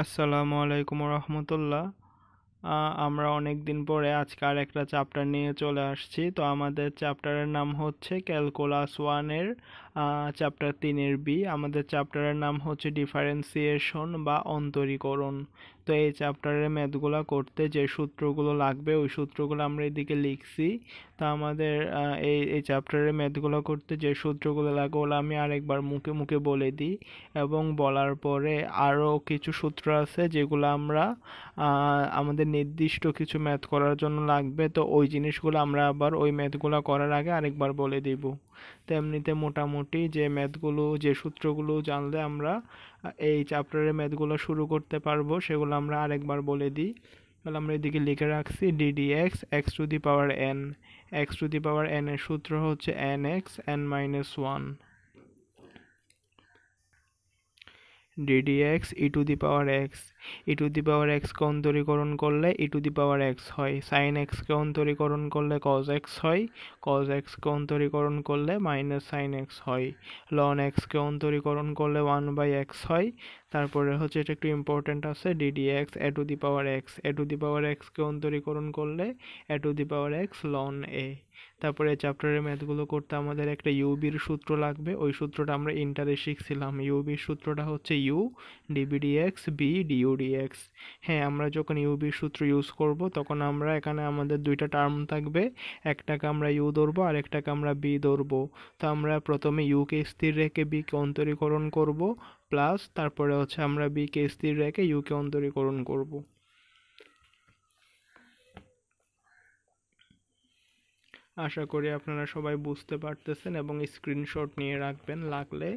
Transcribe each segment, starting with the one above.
আসসালামু আলাইকুম রহমতুল্লাহ। আমরা অনেক দিন পরে আজকে আর একটা চ্যাপ্টার নিয়ে চলে আসছি। তো আমাদের চ্যাপ্টারের নাম হচ্ছে ক্যালকুলাস ওয়ানের চ্যাপ্টার 3-এর বি। আমাদের চ্যাপ্টারের নাম হচ্ছে ডিফারেন্সিয়েশন বা অন্তরীকরণ। তো এই চ্যাপ্টারের ম্যাথগুলো করতে যে সূত্রগুলো লাগবে ওই সূত্রগুলো আমরা এদিকে লিখছি। তা আমাদের এই চ্যাপ্টারের ম্যাথগুলো করতে যে সূত্রগুলো লাগে ওগুলো আমি আরেকবার মুখে মুখে বলে দিই, এবং বলার পরে আরও কিছু সূত্র আছে যেগুলো আমরা আমাদের নির্দিষ্ট কিছু ম্যাথ করার জন্য লাগবে। তো ওই জিনিসগুলো আমরা আবার ওই ম্যাথগুলো করার আগে আরেকবার বলে দিব। তো এমনিতে মোটামুটি যে ম্যাথগুলো যে সূত্রগুলো জানলে আমরা এই চ্যাপ্টারের ম্যাথগুলো শুরু করতে পারবো সেগুলো আমরা আরেকবার বলে দিই। তাহলে আমরা এদিকে লিখে রাখছি D D X X to the power N. X to the power N এর সূত্র হচ্ছে N X N minus one. ddx e to the power X, E to the power X কে অন্তরীকরণ করলে E to the power X হয়। Sine X কে অন্তরীকরণ করলে কজ এক্স হয়, কজ এক্স কে অন্তরীকরণ করলে মাইনাস সাইন এক্স হয়। লন এক্স কে অন্তরীকরণ করলে 1/x হয়। তারপরে হচ্ছে এটা একটু ইম্পর্টেন্ট আছে, ddx A to the power X, A to the power X কে অন্তরীকরণ করলে A to the power X ln A. তারপরে চ্যাপ্টারের ম্যাথগুলো করতে আমাদের একটা ইউবির সূত্র লাগবে। ওই সূত্রটা আমরা ইন্টারে শিখছিলাম। ইউবির সূত্রটা হচ্ছে ইউ ডিবিডিএক্স বি ডিইউডিএক্স। হ্যাঁ, আমরা যখন ইউবির সূত্র ইউজ করব তখন আমরা এখানে আমাদের দুইটা টার্ম থাকবে, একটাকে আমরা ইউ ধরবো আর একটাকে আমরা বি ধরবো। তো আমরা প্রথমে ইউকে স্থির রেখে বিকে অন্তরীকরণ করব, প্লাস তারপরে হচ্ছে আমরা বিকে স্থির রেখে ইউকে অন্তরীকরণ করব। আশা করি আপনারা সবাই বুঝতে পারতেছেন এবং স্ক্রিনশট নিয়ে রাখবেন লাগলে।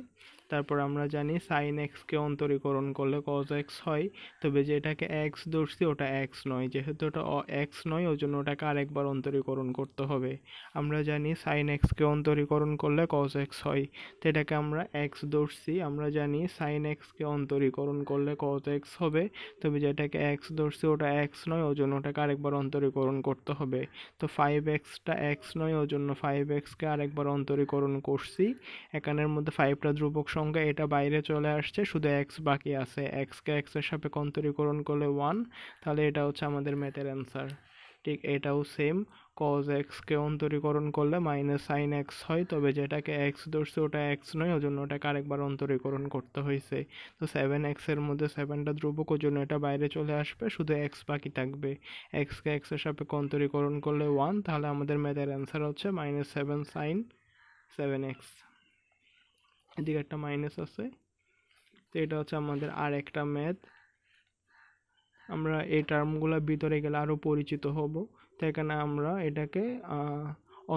তারপর আমরা জানি সাইন এক্সকে অন্তরীকরণ করলে কজ এক্স হয়, তবে যেটাকে এক্স ধরছি ওটা এক্স নয়, যেহেতু ওটা এক্স নয় ওই জন্য ওটাকে আরেকবার অন্তরীকরণ করতে হবে। আমরা জানি সাইন এক্সকে অন্তরীকরণ করলে কজ এক্স হয়, তো এটাকে আমরা এক্স ধরছি। আমরা জানি সাইন এক্সকে অন্তরীকরণ করলে কজ এক্স হবে, তবে যেটাকে এক্স ধরছি ওটা এক্স নয় ওই জন্য ওটাকে আরেকবার অন্তরীকরণ করতে হবে। তো 5x-টা এক্স নয় ওই জন্য 5x-কে আরেকবার অন্তরীকরণ করছি। এখানের মধ্যে 5টা ধ্রুবক সংখ্যা, এটা বাইরে চলে আসছে, শুধু এক্স বাকি আছে। এক্সকে এক্সের সাপেক্ষে অন্তরীকরণ করলে 1, তাহলে এটা হচ্ছে আমাদের ম্যাথের অ্যান্সার। ঠিক এটাও সেম, কজ এক্সকে অন্তরীকরণ করলে মাইনাস সাইন এক্স হয়, তবে যেটাকে এক্স ধরছে ওটা এক্স নয় ওই জন্য ওটাকে আরেকবার অন্তরীকরণ করতে হয়েছে। তো 7x-এর মধ্যে 7টা ধ্রুবক ওই জন্য এটা বাইরে চলে আসবে, শুধু এক্স বাকি থাকবে। এক্সকে এক্সের সাপেক্ষে অন্তরীকরণ করলে 1, তাহলে আমাদের ম্যাথের অ্যান্সার হচ্ছে -7 সাইন 7x। এদিকে একটা মাইনাস আছে, তো এটা হচ্ছে আমাদের আর একটা ম্যাথ। আমরা এই টার্মগুলো ভিতরে গেলে আরও পরিচিত হব। তো এখানে আমরা এটাকে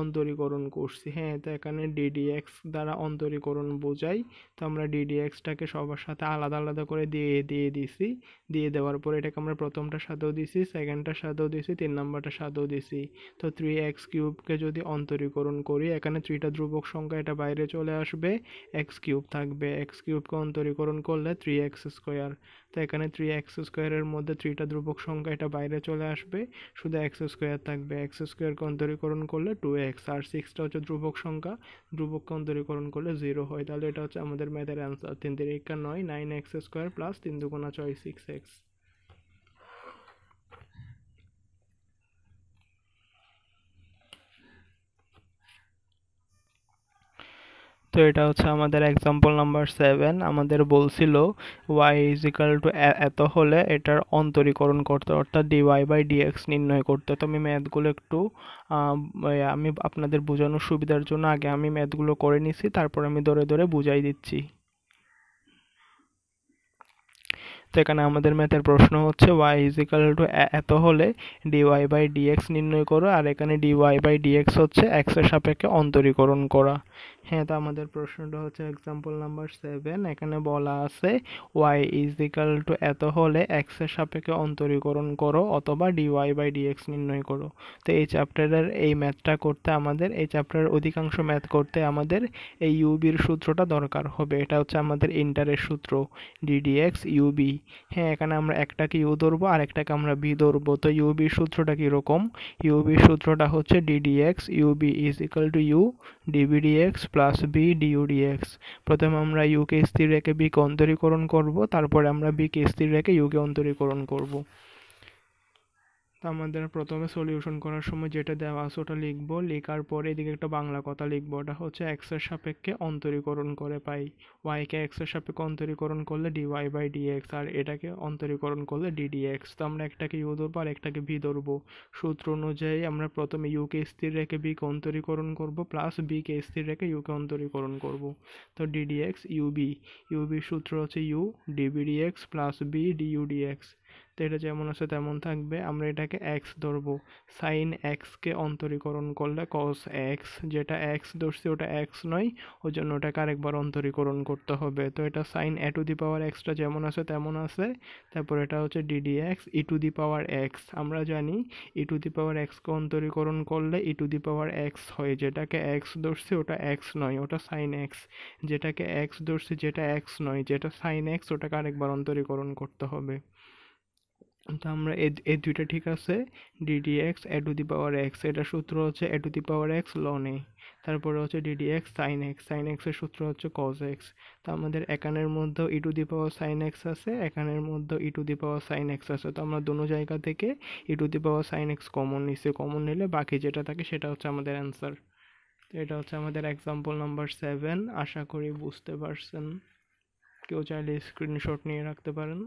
অন্তরীকরণ করছি। হ্যাঁ, তো এখানে ডিডিএক্স দ্বারা অন্তরীকরণ বোঝাই। তো আমরা ডিডিএক্সটাকে সবার সাথে আলাদা আলাদা করে দিয়ে দিছি। দিয়ে দেওয়ার পরে এটাকে আমরা প্রথমটার সাথেও দিছি, সেকেন্ডটার সাথেও দিছি, 3 নাম্বারটার সাথেও দিছি। তো 3x³ যদি অন্তরীকরণ করি, এখানে 3টা ধ্রুবক সংখ্যা, এটা বাইরে চলে আসবে, x³ থাকবে। x³ অন্তরীকরণ করলে 3x²। তো এখানে 3x² মধ্যে 3টা ধ্রুবক সংখ্যা, এটা বাইরে চলে আসবে, শুধু x² থাকবে। x² অন্তরীকরণ করলে 2x, আর 6টা হচ্ছে ধ্রুবক সংখ্যা, ধ্রুবককে অন্তরীকরণ করলে 0 হয়। তাহলে এটা হচ্ছে আমাদের ম্যাথের অ্যান্সার। 3 3 9 9x² plus 3 2 6 6x। তো এটা হচ্ছে আমাদের এক্সাম্পল নাম্বার 7। আমাদের বলছিল y এত হলে এটার অন্তরীকরণ করতে, অর্থাৎ dy/dx নির্ণয় করতে। তো আমি ম্যাথগুলো একটু আমি আপনাদের বোঝানোর সুবিধার জন্য আগে আমি ম্যাথগুলো করে নিছি, তারপর আমি ধরে ধরে বুঝাই দিচ্ছি। তো এখানে আমাদের ম্যাথের প্রশ্ন হচ্ছে y এত হলে dy/dx নির্ণয় করো, আর এখানে dy/dx হচ্ছে x এর সাপেক্ষে অন্তরীকরণ করা। হ্যাঁ, তো আমাদের প্রশ্নটা হচ্ছে এক্সাম্পল নাম্বার 7। এখানে বলা আছে y এত হলে x এর সাপেক্ষে অন্তরীকরণ করো অথবা dy/dx নির্ণয় করো। তো এই চ্যাপ্টারের এই ম্যাথটা করতে আমাদের, এই চ্যাপ্টারের অধিকাংশ ম্যাথ করতে আমাদের এই ইউবির সূত্রটা দরকার হবে। এটা হচ্ছে আমাদের ইন্টারের সূত্র, ddx ইউবি। হ্যাঁ, এখানে আমরা একটাকে ইউ ধরবো আর একটাকে আমরা বি ধরবো। তো ইউবির সূত্রটা কীরকম? ইউবির সূত্রটা হচ্ছে D D X U V is equal to U D V D X plus V D U D X. প্রথমে আমরা ইউকে স্থির রেখে বিকে অন্তরীকরণ করব, তারপরে আমরা বিকে স্থির রেখে ইউকে অন্তরীকরণ করব। তো আমাদের প্রথমে সলিউশন করার সময় যেটা দেওয়া আছে ওটা লিখবো, লেখার পরে এদিকে একটা বাংলা কথা লিখবো, ওটা হচ্ছে এক্স এর সাপেক্ষে অন্তরীকরণ করে পাই। ওয়াই কে এক্স এর সাপেক্ষে অন্তরীকরণ করলে ডিওয়াই বাই ডিএক্স, আর এটাকে অন্তরীকরণ করলে ডিডিএক্স। তো আমরা একটাকে ইউ ধরবো আর একটাকে ভি ধরবো। সূত্র অনুযায়ী আমরা প্রথমে ইউকে স্থির রেখে বিকে অন্তরীকরণ করব, প্লাস বিকে স্থির রেখে ইউকে অন্তরীকরণ করব। তো ডিডিএক্স ইউবি, ইউবির সূত্র হচ্ছে ইউ ডিবিডিএক্স প্লাস বি ডিইউডিএক্স। তো এটা যেমন আছে তেমন থাকবে। আমরা এটাকে এক্স ধরবো, সাইন এক্সকে অন্তরীকরণ করলে কস এক্স, যেটা এক্স ধরছি ওটা এক্স নয়, ওই জন্য ওটাকে আরেকবার অন্তরীকরণ করতে হবে। তো এটা sine e to the power এক্সটা যেমন আছে তেমন আছে। তারপর এটা হচ্ছে DD x E to the power x. আমরা জানি ই টু দি পাওয়ার এক্সকে অন্তরীকরণ করলে E to the power X হয়, যেটাকে এক্স ধরছি ওটা এক্স নয়, ওটা সাইন এক্স। যেটাকে এক্স ধরছি যেটা এক্স নয়, যেটা সাইন এক্স, ওটাকে আরেকবার অন্তরীকরণ করতে হবে। তো আমরা এই দুইটা ঠিক আছে, D D X A to the power X, এটা সূত্র হচ্ছে A to the power X ln A. তারপরে হচ্ছে DD X sine X, sine X এর সূত্র হচ্ছে কজ এক্স। তো আমাদের এখানের মধ্যেও E to the power sine X আছে, এখানের মধ্যেও E to the power sine X আছে। তো আমরা দোনো জায়গা থেকে E to the power sine X common নিছি, কমন নিলে বাকি যেটা থাকে সেটা হচ্ছে আমাদের অ্যান্সার। তো এটা হচ্ছে আমাদের এক্সাম্পল নাম্বার 7। আশা করি বুঝতে পারছেন। কেউ চাইলে স্ক্রিনশট নিয়ে রাখতে পারেন।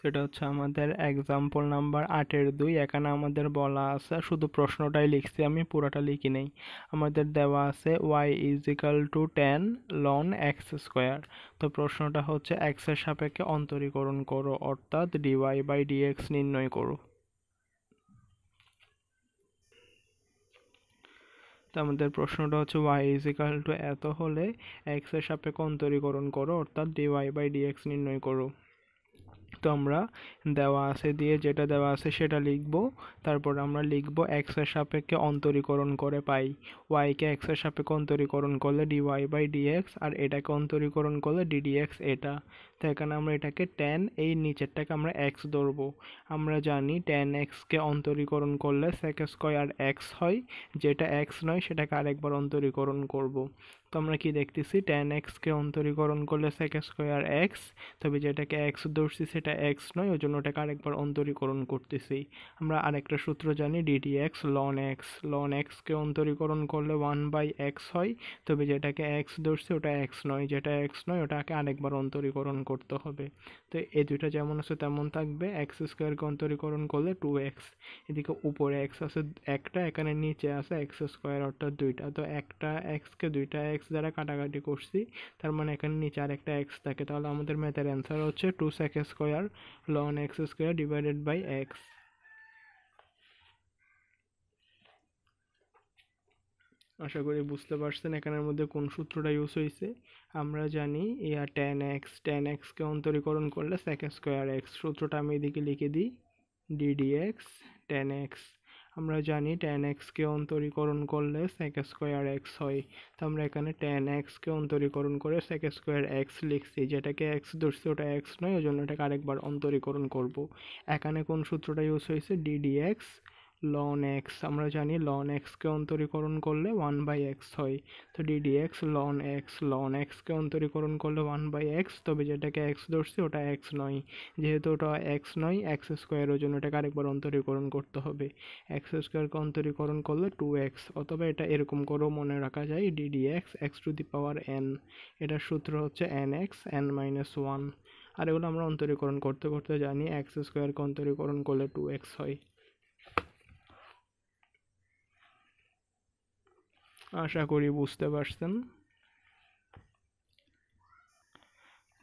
সেটা হচ্ছে আমাদের এক্সাম্পল নাম্বার 8-2। এখানে আমাদের বলা আছে, শুধু প্রশ্নটাই লিখছি আমি, পুরোটা লিখি নেই। আমাদের দেওয়া আছে y is equal to 10 ln x square. তো প্রশ্নটা হচ্ছে এক্স এর সাপেক্ষে অন্তরীকরণ করো, অর্থাৎ ডিওয়াই বাই ডিএক্স নির্ণয় করো। তো আমাদের প্রশ্নটা হচ্ছে y ইজ ইকাল টু এত হলে এক্স এর সাপেক্ষে অন্তরীকরণ করো, অর্থাৎ ডিওয়াই বাই ডিএক্স নির্ণয় করো। তো আমরা দেওয়া আছে দিয়ে যেটা দেওয়া আছে সেটা লিখব। তারপর আমরা লিখব এক্স এর সাপেক্ষে অন্তরীকরণ করে পাই। ওয়াই কে এক্স এর সাপেক্ষে অন্তরীকরণ করলে ডিওয়াই বাই ডিএক্স, আর এটাকে অন্তরীকরণ করলে ডিডিএক্স এটা। তো এখানে আমরা এটাকে টেন, এই নিচেরটাকে আমরা এক্স ধরবো। আমরা জানি টেন এক্সকে অন্তরীকরণ করলে সেক স্কোয়ার এক্স হয়, যেটা এক্স নয় সেটাকে আরেকবার অন্তরীকরণ করব। তো আমরা কি দেখতেছি, টেন এক্সকে অন্তরীকরণ করলে সেক স্কোয়ার এক্স, তবে যেটাকে এক্স ধরছি সেটা এক্স নয়, ওই জন্য ওটাকে আরেকবার অন্তরীকরণ করতেছি। আমরা আরেকটা সূত্র জানি D D X ln X, ln এক্সকে অন্তরীকরণ করলে 1/x হয়, তবে যেটাকে এক্স ধরছি ওটা এক্স নয়, যেটা এক্স নয় ওটাকে আরেকবার অন্তরীকরণ করতে হবে। তো এই দুইটা যেমন আছে তেমন থাকবে। এক্স স্কোয়ারকে অন্তরীকরণ করলে 2x, এদিকে উপরে এক্স আছে একটা, এখানে নিচে আছে এক্স স্কোয়ার অর্থাৎ দুইটা। তো একটা এক্সকে দুইটা এক্স দ্বারা কাটাকাটি করছি, তার মানে এখানে নিচে আরেকটা এক্স থাকে। তাহলে আমাদের ম্যাথের অ্যান্সার হচ্ছে 2 sec square ln x square divided by X. আশা করি বুঝতে পারছেন এখানের মধ্যে কোন সূত্রটা ইউজ হয়েছে। আমরা জানি টেন এক্সকে অন্তরীকরণ করলে sec স্কোয়ার এক্স, সূত্রটা আমি এদিকে লিখে দিই, ডিডি এক্স টেন এক্স। আমরা জানি টেন এক্সকে অন্তরীকরণ করলে sec স্কোয়ার এক্স হয়। তো আমরা এখানে টেন এক্সকে অন্তরীকরণ করে sec স্কোয়ার এক্স লিখছি, যেটাকে এক্স ধরছি ওটা এক্স নয়, ওই জন্য এটাকে আরেকবার অন্তরীকরণ করব। এখানে কোন সূত্রটা ইউজ হয়েছে, ডিডি এক্স লন এক্স। আমরা জানি লন এক্সকে অন্তরীকরণ করলে 1/x হয়। তো ডিডি এক্স লন এক্সকে অন্তরীকরণ করলে 1/x, তবে যেটাকে এক্স ধরছি ওটা এক্স নয়, যেহেতু ওটা এক্স নয় এক্স স্কোয়ার, ওই জন্য এটাকে আরেকবার অন্তরীকরণ করতে হবে। এক্স স্কোয়ারকে অন্তরীকরণ করলে 2x, অথবা এটা এরকম করেও মনে রাখা যায় D D X X to the power N. এটার সূত্র হচ্ছে N X N minus one. আর এগুলো আমরা অন্তরীকরণ করতে করতে জানি এক্স স্কোয়ারকে অন্তরীকরণ করলে 2x হয়। আশা করি বুঝতে পারছেন।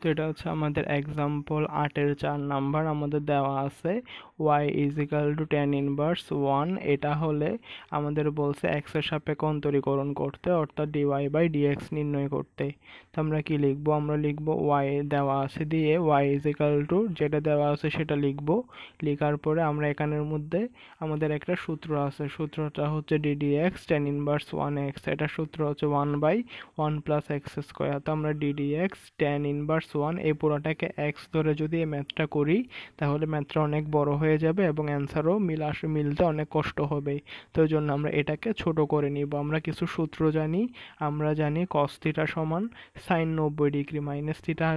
তো এটা হচ্ছে আমাদের এক্সাম্পল 8-এর 4 নাম্বার আমাদের দেওয়া আছে y is equal two tan inverse 1। এটা হলে আমাদের বলছে x এর সাপেক্ষে অন্তরীকরণ করতে, অর্থাৎ dy বাই dx নির্ণয় করতে। তো আমরা কি লিখবো? আমরা লিখবো y দেওয়া আছে দিয়ে y ইজ ইকাল টু যেটা দেওয়া আছে সেটা লিখবো। লেখার পরে আমরা এখানের মধ্যে আমাদের একটা সূত্র আছে, সূত্রটা হচ্ছে ddx tan ইনভার্স 1x। এটা সূত্র হচ্ছে 1 বাই 1 প্লাস এক্স স্কোয়ার। তো আমরা ddx tan ইনভার্স 1 এই পুরোটাকে x ধরে যদি এই ম্যাথটা করি তাহলে ম্যাথটা অনেক বড় হয়ে যাবে এবং অ্যান্সারও মিলতে অনেক কষ্ট হবে। তো এই জন্য আমরা এটাকে ছোট করে নিব। আমরা কিছু সূত্র জানি। আমরা জানি cos থিটা সমান sin 90 degree minus theta,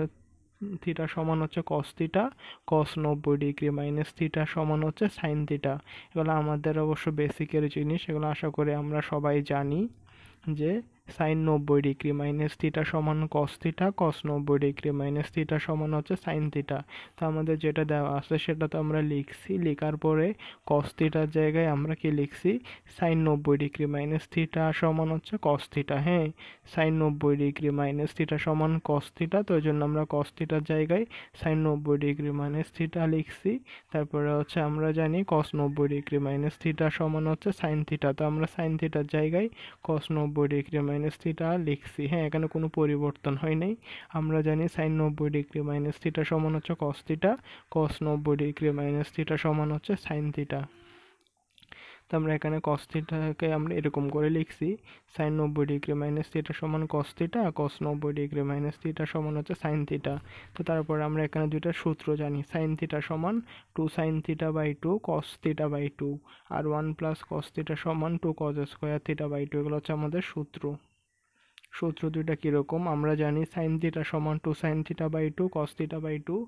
theta সমান হচ্ছে cos theta, cos 90 degree minus theta সমান হচ্ছে sin থিটা। এগুলো আমাদের অবশ্য বেসিকের জিনিস, এগুলো আশা করি আমরা সবাই জানি যে sin 90 ডিগ্রি মাইনাস থিটা সমান cos theta, cos 90 degree minus theta সমান হচ্ছে sin থিটা। তো আমাদের যেটা দেওয়া আছে সেটা তো আমরা লিখছি। লেখার পরে cos থিটার জায়গায় আমরা কি লিখছি? sin 90 ডিগ্রি মাইনাস থিটা সমান হচ্ছে cos থিটা। হ্যাঁ, sin 90 ডিগ্রি মাইনাস থিটা সমান cos থিটা, তো ওই জন্য আমরা cos থিটার জায়গায় sin 90 ডিগ্রি মাইনাস থিটা লিখছি। তারপরে হচ্ছে আমরা জানি cos 90 ডিগ্রি মাইনাস থিটা সমান হচ্ছে sin থিটা, তো আমরা sin থিটার জায়গায় cos 90 ডিগ্রি মাইনাস থিটা লিখছি। হ্যাঁ, এখানে কোনো পরিবর্তন হয় নাই। আমরা জানি sin 90 ডিগ্রি মাইনাস থিটা সমান হচ্ছে cos theta, cos 90 degree minus theta সমান হচ্ছে sin থিটা। তো আমরা এখানে cos থিটাকে আমরা এরকম করে লিখছি, sin 90 ডিগ্রি মাইনাস থিটা সমান cos theta, cos 90 degree minus theta সমান হচ্ছে sin থিটা। তো তারপর আমরা এখানে দুইটা সূত্র জানি, sin থিটা সমান 2 sin theta by 2 cos theta by 2, আর 1 প্লাস cos থিটা সমান 2 cos স্কয়ার থিটা বাই 2। এগুলো হচ্ছে আমাদের সূত্র। সূত্র দুইটা কিরকম? আমরা জানি sin থিটা সমান 2 sin theta by 2 cos theta by 2,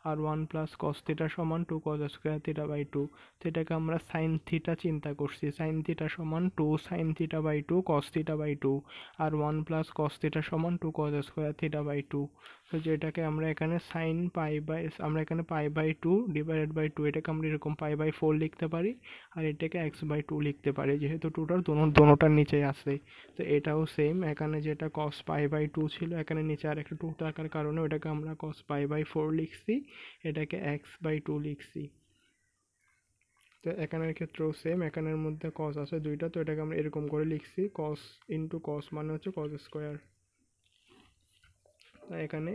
আর 1 প্লাস cos থিটা সমান 2 cos স্কয়ার থিটা বাই 2। তো এটাকে আমরা sin থিটা চিন্তা করছি। sin থিটা সমান 2 sin theta by 2 cos theta by 2, আর 1 প্লাস cos থিটা সমান 2 cos স্কয়ার থিটা বাই 2। তো যেটাকে আমরা এখানে sin পাই বাই, আমরা এখানে পাই বাই 2 ডিভাইডেড বাই 2, এটাকে আমরা এরকম পাই বাই 4 লিখতে পারি, আর এটাকে x বাই 2 লিখতে পারি, যেহেতু 2টার দোনোটার নিচে আছে। তো এটাও সেম, এখানে যেটা cos পাই বাই 2 ছিল, এখানে নিচে আর একটা 2 থাকার কারণে ওটাকে আমরা cos পাই বাই 4 লিখছি, এটাকে x বাই 2 লিখছি। তো এখানের ক্ষেত্রেও সেম, এখানের মধ্যে cos আছে দুইটা, তো এটাকে আমরা এরকম করে লিখছি, cos ইন্টু cos মানে হচ্ছে cos স্কয়ার। এখানে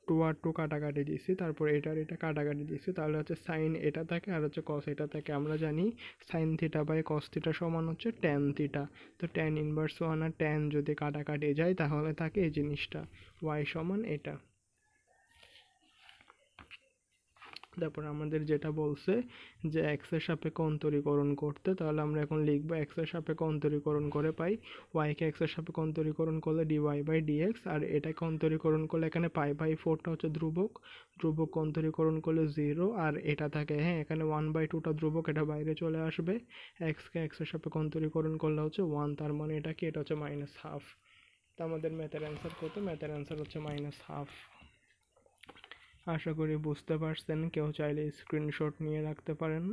2 আর 2 কাটাকাটি দিয়েছি, তারপর এটা কাটাকাটি দিয়েছি, তাহলে হচ্ছে sin এটা থাকে আর হচ্ছে cos এটা থাকে। আমরা জানি sin theta by cos theta সমান হচ্ছে tan থিটা। তো tan ইনভার্স 1 আর tan যদি কাটাকাটি যায় তাহলে থাকে এই জিনিসটা, y সমান এটা। তারপর আমাদের যেটা বলছে যে x এর সাপেক্ষে অন্তরীকরণ করতে, তাহলে আমরা এখন লিখবো x এর সাপেক্ষে অন্তরীকরণ করে পাই y কে x এর সাপেক্ষে অন্তরীকরণ করলে dy বাই dx, আর এটাকে অন্তরীকরণ করলে এখানে পাই বাই 4টা হচ্ছে ধ্রুবক, ধ্রুবক অন্তরীকরণ করলে 0, আর এটা থাকে, হ্যাঁ এখানে 1 বাই 2টা ধ্রুবক, এটা বাইরে চলে আসবে। x কে x এর সাপেক্ষে অন্তরীকরণ করলে হচ্ছে 1, তার মানে এটা কি? এটা হচ্ছে মাইনাস হাফ। তো আমাদের ম্যাথের অ্যান্সার কত? ম্যাথের অ্যান্সার হচ্ছে মাইনাস হাফ। আশা করি বুঝতে পারছেন। কেউ চাইলে স্ক্রিনশট নিয়ে রাখতে পারেন।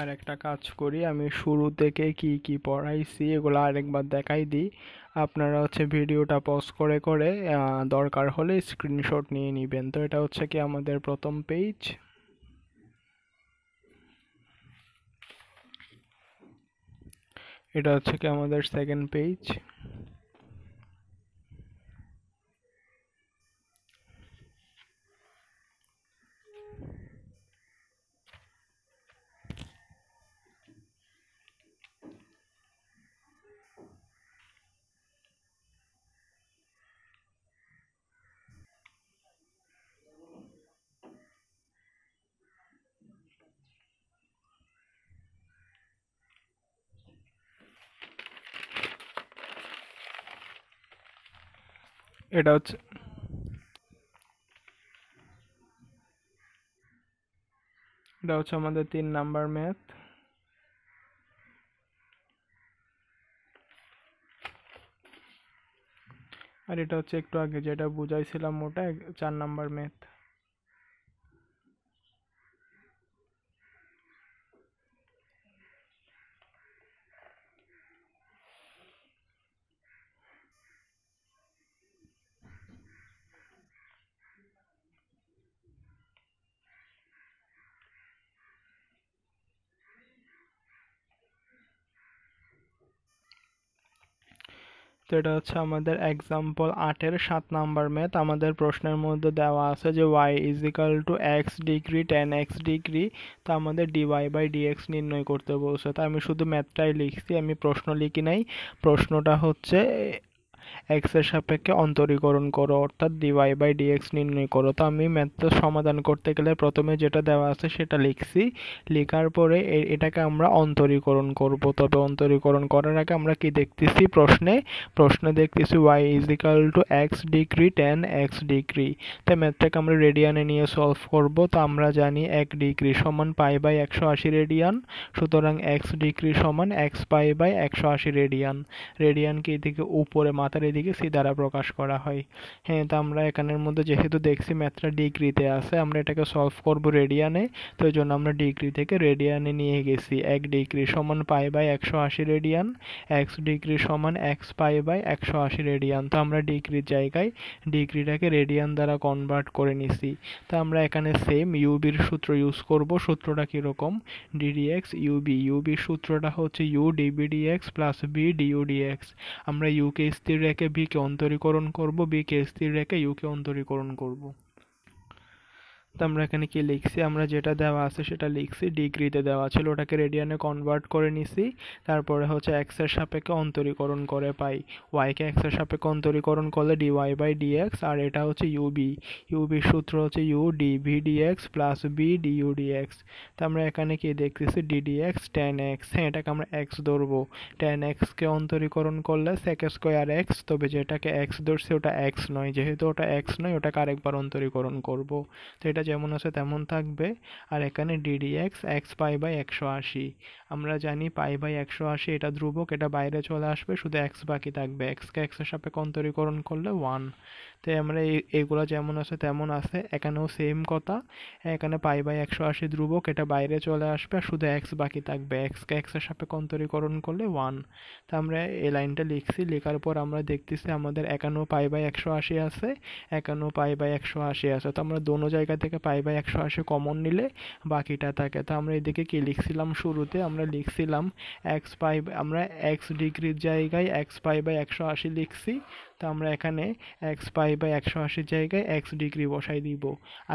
আর একটা কাজ করি, আমি শুরু থেকে কি কি পড়াইছি এগুলো আরেকবার দেখাই দিই। আপনারা হচ্ছে ভিডিওটা পজ করে করে দরকার হলে স্ক্রিনশট নিয়ে নেবেন। তো এটা হচ্ছে কি আমাদের প্রথম পেজ, এটা হচ্ছে কি আমাদের সেকেন্ড পেজ, এটা হচ্ছে আমাদের 3 নাম্বার ম্যাথ। আর এটা হচ্ছে একটু আগে যেটা বুঝাইছিলাম ওটা 4 নাম্বার ম্যাথ। তো এটা হচ্ছে আমাদের এক্সাম্পল 8-এর 7 নাম্বার ম্যাথ। আমাদের প্রশ্নের মধ্যে দেওয়া আছে যে y is equal two x degree tan x degree, তো আমাদের dy বাই dx নির্ণয় করতে বলছে। তো আমি শুধু ম্যাথটাই লিখছি, আমি প্রশ্ন লিখি নাই। প্রশ্নটা হচ্ছে x এর সাপেক্ষে অন্তরীকরণ করো, অর্থাৎ dy বাই dx নির্ণয় করো। তো আমি ম্যাথটা সমাধান করতে গেলে প্রথমে যেটা দেওয়া আছে সেটা লিখছি, লেখার পরে এটাকে আমরা অন্তরীকরণ করব। তবে অন্তরীকরণ করার আগে আমরা কি দেখতেছি, প্রশ্নে দেখতেছি y is equal two x degree tan x degree. তাই ম্যাথটাকে আমরা রেডিয়ানে নিয়ে সলভ করব। তো আমরা জানি 1 ডিগ্রি সমান পাই বাই 180 রেডিয়ান, সুতরাং x ডিগ্রি সমান x পাই বাই 180 রেডিয়ান। রেডিয়ানকে এদিকে উপরে মাথার এদিকে সি দ্বারা প্রকাশ করা হয়। হ্যাঁ, তো আমরা এখানের মধ্যে যেহেতু দেখছি ম্যাথটা ডিগ্রিতে আছে, আমরা এটাকে সলভ করব রেডিয়ানে। তো এই জন্য আমরা ডিগ্রি থেকে রেডিয়ানে নিয়ে গেছি। 1 ডিগ্রি সমান pi by 180 radian, x degree সমান x পাই বাই 180 রেডিয়ান। তো আমরা ডিগ্রির জায়গায় ডিগ্রিটাকে রেডিয়ান দ্বারা কনভার্ট করে নিছি। তো আমরা এখানে সেম ইউবির সূত্র ইউজ করব। সূত্রটা কিরকম, ddx ইউবি, ইউবির সূত্রটা হচ্ছে u dbdx plus b du dx। আমরা u কে স্থির রেখে b কে অন্তরীকরণ করব, b কে স্থির রেখে u কে অন্তরীকরণ করব। তো আমরা এখানে কি লিখছি, আমরা যেটা দেওয়া আছে সেটা লিখছি। ডিগ্রিতে দেওয়া ছিল, ওটাকে রেডিয়ানে কনভার্ট করে নিছি। তারপরে হচ্ছে এক্স এর সাপেক্ষে অন্তরীকরণ করে পাই, ওয়াই কে এক্স এর সাপেক্ষে অন্তরীকরণ করলে dy বাই dx, আর এটা হচ্ছে ইউবি, ইউবির সূত্র হচ্ছে u dv dx plus b du dx। তো আমরা এখানে কি দেখতেছি, ddx tan x, হ্যাঁ এটাকে আমরা x ধরবো। tan x কে অন্তরীকরণ করলে sec স্কয়ার x, তবে যেটাকে x ধরছে ওটা x নয়, যেহেতু ওটা x নয় ওটাকে আরেকবার অন্তরীকরণ করব। তো এটা যেমন আছে তেমন থাকবে। আর এখানে ddx x পাই বাই 180, আমরা জানি পাই বাই 180 এটা ধ্রুবক, এটা বাইরে চলে আসবে, শুধু x বাকি থাকবে। x কে x এর সাপেক্ষে অন্তরীকরণ করলে 1। তো আমরা এইগুলা যেমন আছে তেমন আছে, এখানেও সেম কথা। এখানে পাই বাই 180 ধ্রুবক, এটা বাইরে চলে আসবে, আর শুধু x বাকি থাকবে। x কে x এর সাপেক্ষে অন্তরীকরণ করলে 1। তো আমরা এই লাইনটা লিখছি, লেখার পর আমরা দেখতেছি আমাদের এখানেও পাই বাই 180 আছে, এখানেও পাই বাই 180 আছে। তো আমরা দোনো জায়গা থেকে পাই বাই 180 কমন নিলে বাকিটা থাকে। তো আমরা এদিকে কি লিখছিলাম, শুরুতে আমরা লিখছিলাম এক্স পাই, আমরা এক্স ডিগ্রির জায়গায় এক্স পাই বাই 180 লিখছি। তো আমরা এখানে এক্স পাই বাই 180 জায়গায় এক্স ডিগ্রি বসাই দিব।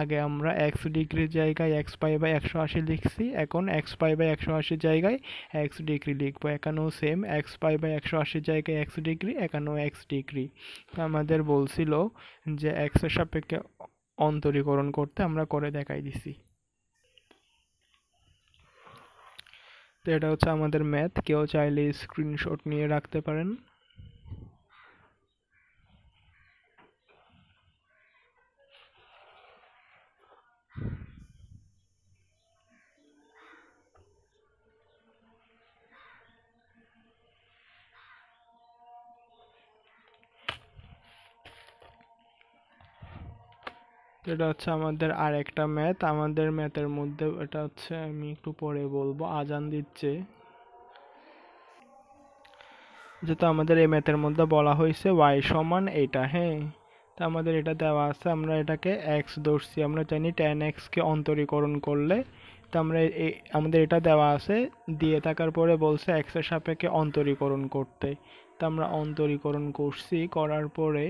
আগে আমরা এক্স ডিগ্রির জায়গায় এক্স পাই বাই 180 লিখছি, এখন এক্স পাই বাই 180 জায়গায় এক্স ডিগ্রি লিখবো। এখানেও সেম, এক্স পাই বাই 180 জায়গায় এক্স ডিগ্রি, এখানেও এক্স ডিগ্রি। তো আমাদের বলছিল যে এক্স এর সাপেক্ষে অন্তরীকরণ করতে, আমরা করে দেখাই দিছি। তো এটা হচ্ছে আমাদের ম্যাথ, কেউ চাইলে স্ক্রিনশট নিয়ে রাখতে পারেন। এটা হচ্ছে আমাদের আর একটা ম্যাথ। আমাদের ম্যাথের মধ্যে এটা হচ্ছে, আমি একটু পরে বলবো, আজান দিচ্ছে। যেহেতু আমাদের এই ম্যাথের মধ্যে বলা হয়েছে y সমান এটা, হ্যাঁ, তা আমাদের এটা দেওয়া আছে, আমরা এটাকে x ধরছি। আমরা জানি tan x কে অন্তরীকরণ করলে, তো আমরা আমাদের এটা দেওয়া আছে, দিয়ে থাকার পরে বলছে x এর সাপেক্ষে অন্তরীকরণ করতে। তো আমরা অন্তরীকরণ করছি, করার পরে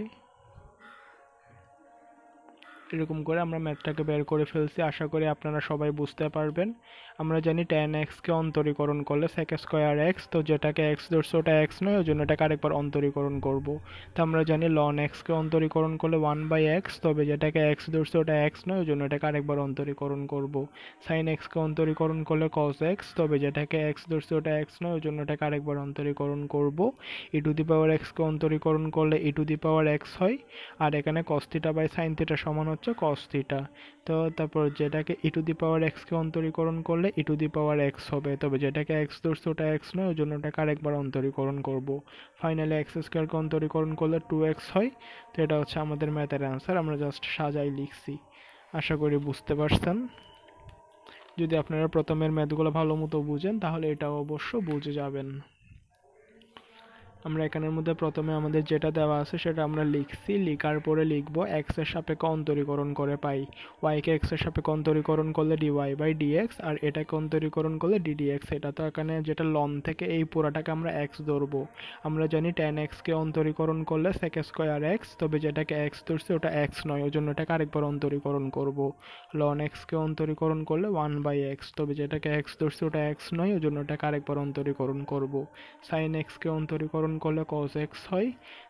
এরকম করে আমরা ম্যাথটাকে বের করে ফেলছি। আশা করি আপনারা সবাই বুঝতে পারবেন। আমরা জানি tan x কে অন্তরীকরণ করলে sec স্কয়ার x, তো যেটাকে x ধরছে ওটা x নয়, ওই জন্য এটাকে আরেকবার অন্তরীকরণ করব। তো আমরা জানি ln x কে অন্তরীকরণ করলে 1/x, তবে যেটাকে x ধরছে ওটা x নয়, ওই জন্য এটাকে আরেকবার অন্তরীকরণ করব। sin x কে অন্তরীকরণ করলে cos x, তবে যেটাকে x ধরছে ওটা x নয়, ওই জন্য এটাকে আরেকবার অন্তরীকরণ করব। e to the power x কে অন্তরীকরণ করলে e to the power x হয়, আর এখানে cos থিটা বাই sin থিটা সমান হচ্ছে cos থিটা। তো তারপর যেটাকে e to the power x কে অন্তরীকরণ করলে e to the power x হবে, তবে যেটাকে x ধরছে ওটা x নয়, ওই জন্য ওটাকে আরেকবার অন্তরীকরণ করব। ফাইনালি x স্কয়ার কে অন্তরীকরণ করলে 2x হয়। তো এটা হচ্ছে আমাদের ম্যাথের অ্যান্সার, আমরা জাস্ট সাজাই লিখছি। আশা করি বুঝতে পারছেন। যদি আপনারা প্রথমের ম্যাথগুলো ভালো মতো বুঝেন তাহলে এটাও অবশ্য বুঝে যাবেন। আমরা এখানের মধ্যে প্রথমে আমাদের যেটা দেওয়া আছে সেটা আমরা লিখছি, লিখার পরে লিখব এক্স এর সাপেক্ষে অন্তরীকরণ করে পাই ওয়াই কে এক্স এর সাপেক্ষে অন্তরীকরণ করলে ডিওয়াই বাই ডিএক্স, আর এটাকে অন্তরীকরণ করলে ডিডিএক্স। এটা তো এখানে যেটা লন থেকে এই পুরাটাকে আমরা এক্স ধরবো। আমরা জানি টেন এক্স কে অন্তরীকরণ করলে সেক স্কোয়ার এক্স, তবে যেটাকে এক্স ধরছে ওটা এক্স নয়, ওই জন্য এটাকে আরেকবার অন্তরীকরণ করব। লন এক্স কে অন্তরীকরণ করলে ওয়ান বাই এক্স, তবে যেটাকে এক্স ধরছে ওটা এক্স নয়, ওই জন্য এটাকে আরেকবার অন্তরীকরণ করব। সাইন এক্স কে অন্তরীকরণ করলে কস এক্স হয়,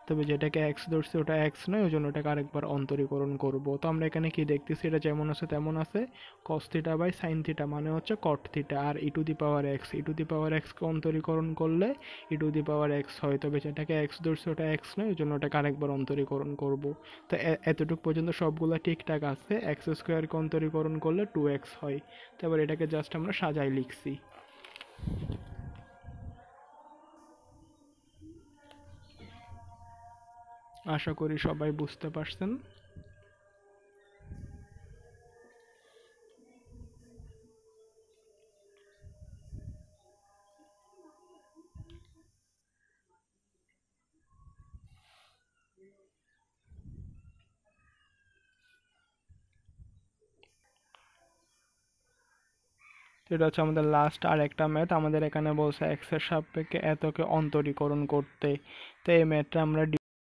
তবে যেটাকে এক্স ধরছে ওটা এক্স নয়, ওই জন্য এটাকে আরেকবার অন্তরীকরণ করব। তো আমরা এখানে কি দেখতেছি, এটা যেমন আছে তেমন আছে, cos theta by sine theta মানে হচ্ছে কট থিটা, আর E to the power X, E to the power X কে অন্তরীকরণ করলে E to the power X হয়, তবে যেটাকে এক্স ধরছে ওটা এক্স নয়, ওই জন্য ওটাকে আরেকবার অন্তরীকরণ করব। তো এতটুকু পর্যন্ত সবগুলো ঠিকঠাক আছে। এক্স স্কোয়ারকে অন্তরীকরণ করলে 2x হয়। তো এবার এটাকে জাস্ট আমরা সাজাই লিখছি। আশা করি সবাই বুঝতে পারছেন। এটা হচ্ছে আমাদের লাস্ট আর একটা ম্যাথ। আমাদের এখানে বলছে এক্স এর সাপেক্ষে এতকে অন্তরীকরণ করতে। তো এই ম্যাথটা আমরা